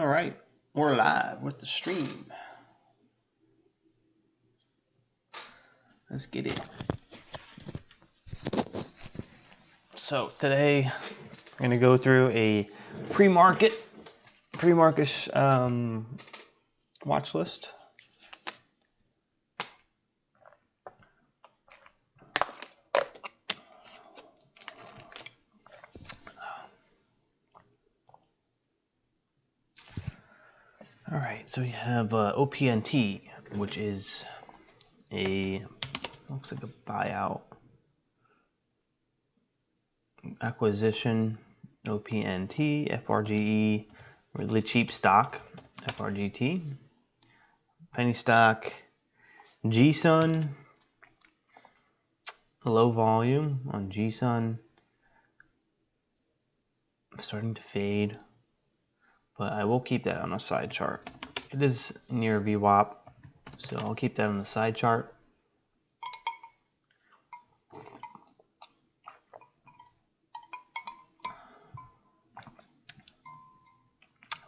All right, we're live with the stream. Let's get it. So today I'm gonna go through a pre-market watch list. All right, so we have OPNT, which is looks like a buyout acquisition. OPNT, FRGE, really cheap stock, FRGT. Penny stock, GSUN, low volume on GSUN, starting to fade, but I will keep that on a side chart. It is near VWAP, so I'll keep that on the side chart.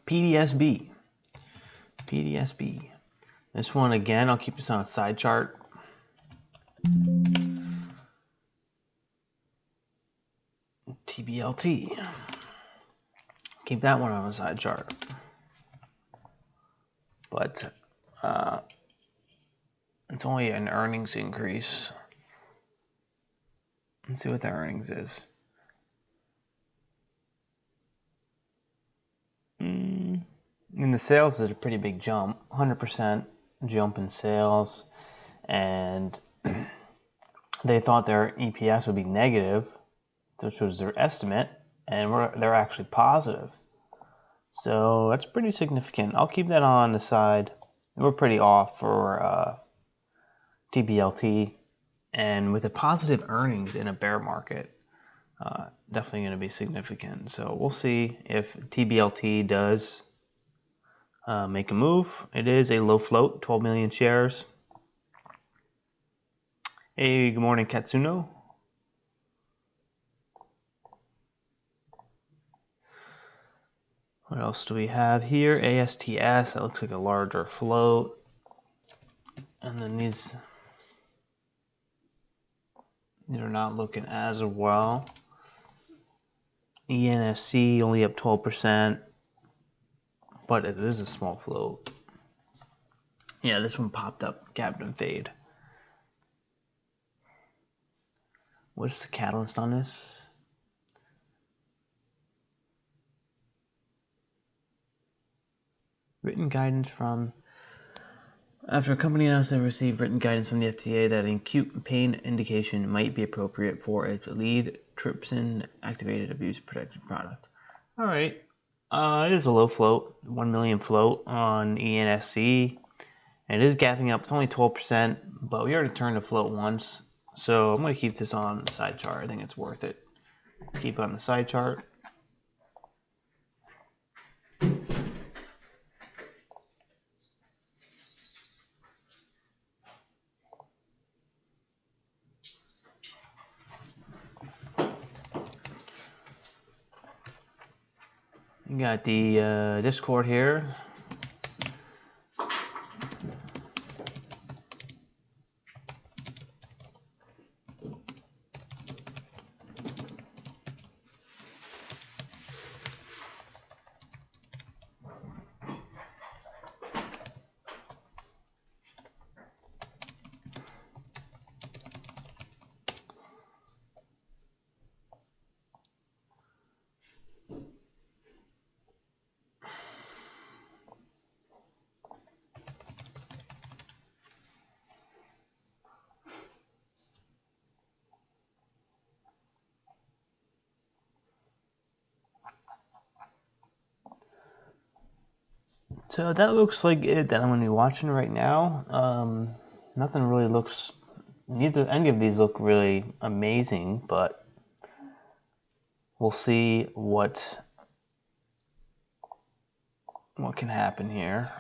PDSB. This one again, I'll keep this on a side chart. TBLT. Keep that one on a side chart. But it's only an earnings increase. Let's see what the earnings is. And the sales is a pretty big jump, 100% jump in sales, and they thought their EPS would be negative, which was their estimate, and they're actually positive. So that's pretty significant. I'll keep that on the side. We're pretty off for TBLT, and with the positive earnings in a bear market, definitely going to be significant. So we'll see if TBLT does make a move. It is a low float, 12 million shares. Hey, good morning, Katsuno. What else do we have here? ASTS, that looks like a larger float. And then these are not looking as well. ENSC only up 12%, but it is a small float. Yeah, this one popped up, Captain Fade. What's the catalyst on this? Written guidance from... After a company announced they received written guidance from the FDA that an acute pain indication might be appropriate for its lead trypsin activated abuse protected product. All right. It is a low float, 1 million float on ENSC. And it is gapping up. It's only 12%, but we already turned the float once. So I'm going to keep this on the side chart. I think it's worth it. Keep it on the side chart. You got the Discord here. So that looks like it that I'm going to be watching right now. Nothing really looks, any of these look really amazing, but we'll see what can happen here.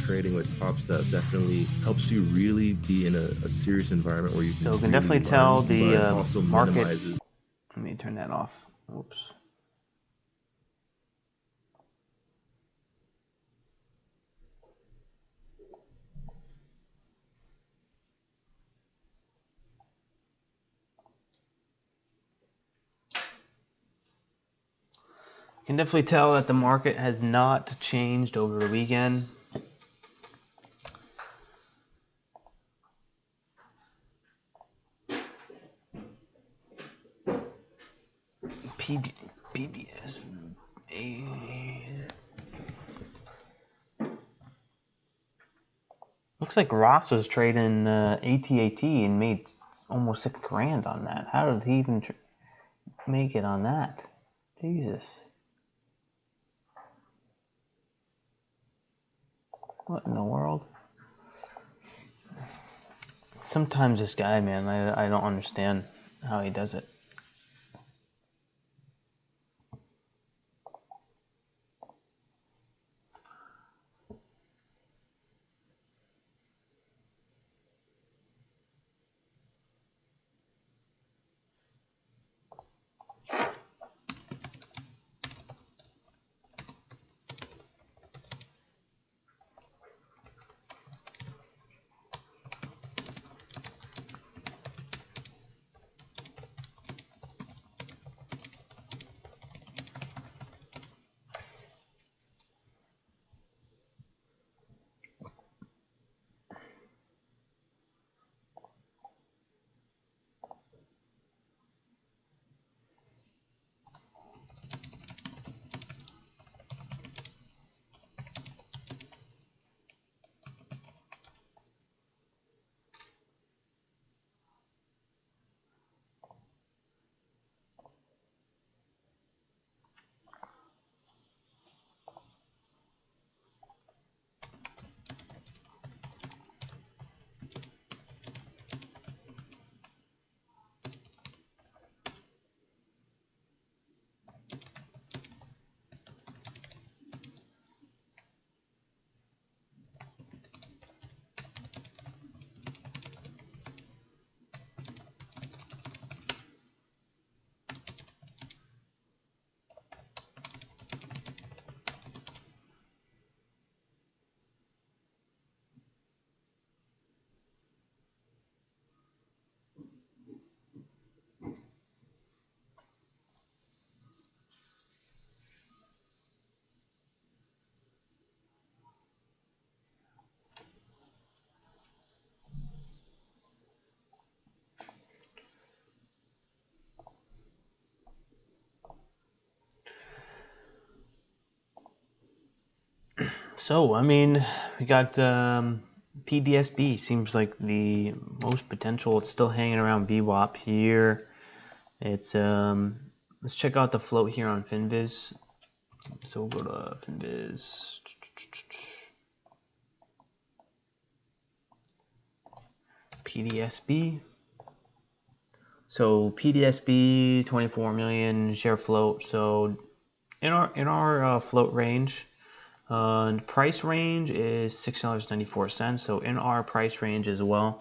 trading with Top Step definitely helps you really be in a serious environment where you can So we can really definitely learn, tell the but also market. minimizes. Let me turn that off. Oops. You can definitely tell that the market has not changed over the weekend. PDS. Looks like Ross was trading AT&T and made almost $6,000 on that. How did he even make it on that? Jesus. What in the world? Sometimes this guy, man, I don't understand how he does it. So, I mean, we got PDSB. Seems like the most potential. It's still hanging around VWAP here. It's let's check out the float here on Finviz. So we'll go to Finviz. PDSB. So PDSB 24 million share float. So in our float range, price range is $6.94. So in our price range as well.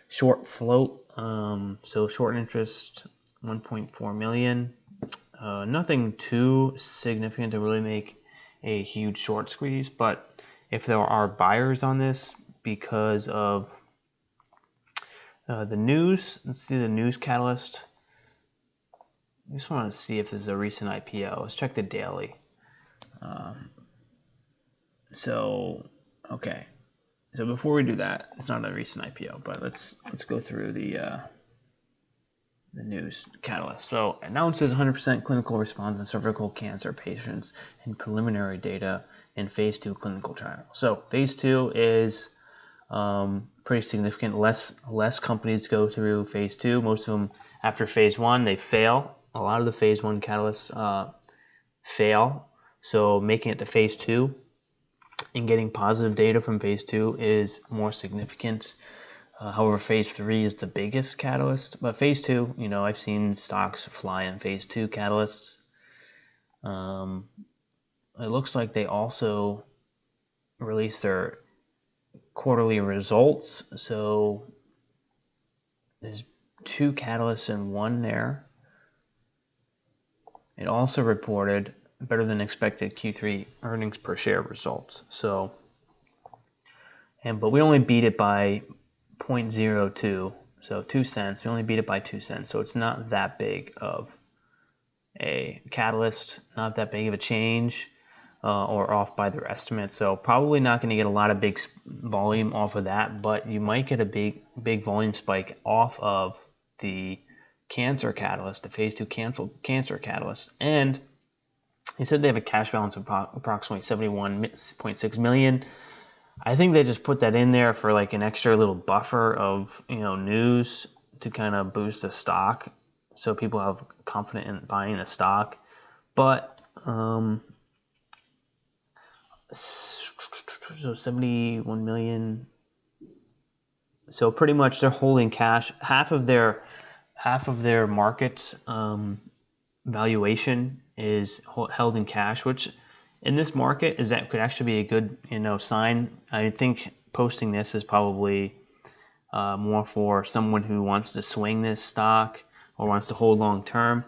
Short float. So short interest 1.4 million. Nothing too significant to really make a huge short squeeze, but if there are buyers on this because of the news, let's see the news catalyst. I just want to see if this is a recent IPO. Let's check the daily. Okay. So before we do that, it's not a recent IPO, but let's go through the news catalyst. So announces 100% clinical response in cervical cancer patients in preliminary data in phase 2 clinical trial. So phase 2 is pretty significant. Less companies go through phase 2. Most of them after phase 1 they fail. A lot of the phase 1 catalysts fail. So making it to phase 2 and getting positive data from phase 2 is more significant. However, phase 3 is the biggest catalyst. But phase 2, I've seen stocks fly in phase 2 catalysts. It looks like they also released their quarterly results. So there's 2 catalysts in one there. It also reported better than expected Q3 earnings per share results. So, but we only beat it by 0.02, so 2 cents. We only beat it by 2 cents. So it's not that big of a catalyst, not that big of a change, or off by their estimates. So probably not going to get a lot of big volume off of that, but you might get a big volume spike off of the cancer catalyst, the phase 2 cancer catalyst. And they said they have a cash balance of approximately 71.6 million. I think they just put that in there for like an extra little buffer of, news to kind of boost the stock, so people have confidence in buying the stock. But so 71 million. So pretty much they're holding cash. Half of their market valuation is held in cash, which in this market could actually be a good sign. I think posting this is probably more for someone who wants to swing this stock or wants to hold long term,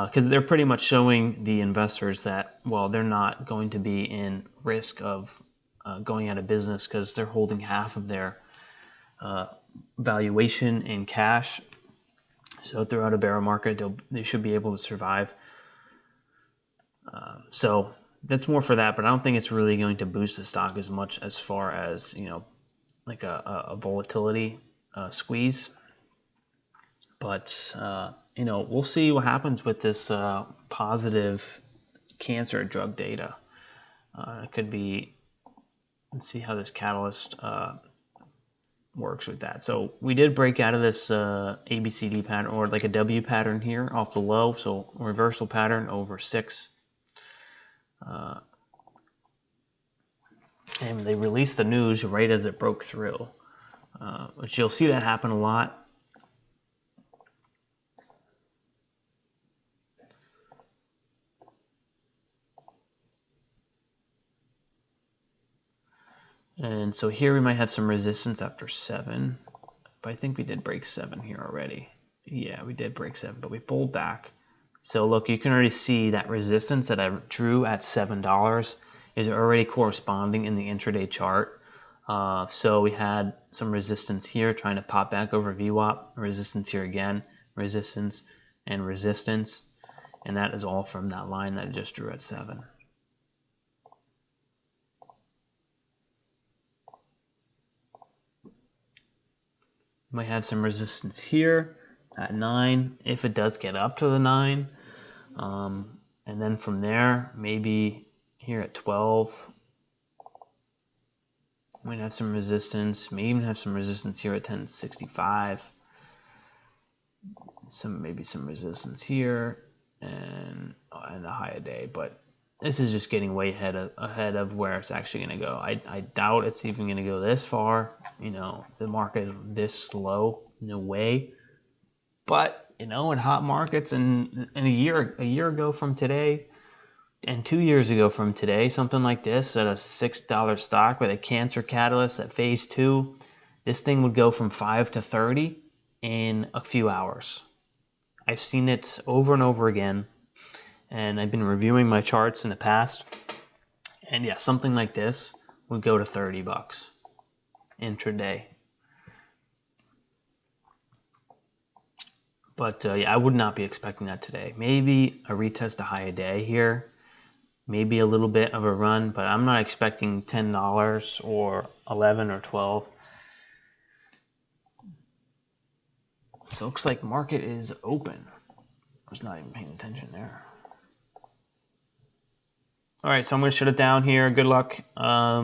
because they're pretty much showing the investors that, well, they're not going to be in risk of going out of business because they're holding half of their valuation in cash. So throughout a bear market, they should be able to survive. So that's more for that, but I don't think it's really going to boost the stock as much as far as, like a volatility squeeze. But, we'll see what happens with this positive cancer drug data. It could be, let's see how this catalyst works with that. So we did break out of this ABCD pattern, or like a W pattern here off the low. So reversal pattern over 6. And they released the news right as it broke through, which you'll see that happen a lot. And so here we might have some resistance after 7, but I think we did break 7 here already. Yeah, we did break 7, but we pulled back. So look, you can already see that resistance that I drew at $7 is already corresponding in the intraday chart. So we had some resistance here trying to pop back over VWAP, resistance here again, resistance and resistance. And that is all from that line that I just drew at 7. Might have some resistance here at 9 if it does get up to the 9. And then from there, maybe here at 12, might have some resistance. May even have some resistance here at 1065. Maybe some resistance here and a high a day. But this is just getting way ahead of where it's actually going to go. I doubt it's even going to go this far. The market is this slow, no way. But in hot markets, and a year ago from today, and 2 years ago from today, something like this at a $6 stock with a cancer catalyst at phase 2, this thing would go from 5 to 30 in a few hours. I've seen it over and over again, and I've been reviewing my charts in the past, and yeah, something like this would go to $30 intraday. But yeah, I would not be expecting that today. Maybe a retest a high a day here, maybe a little bit of a run, but I'm not expecting $10 or 11 or 12. So it looks like market is open. I was not even paying attention there. All right, so I'm going to shut it down here. Good luck.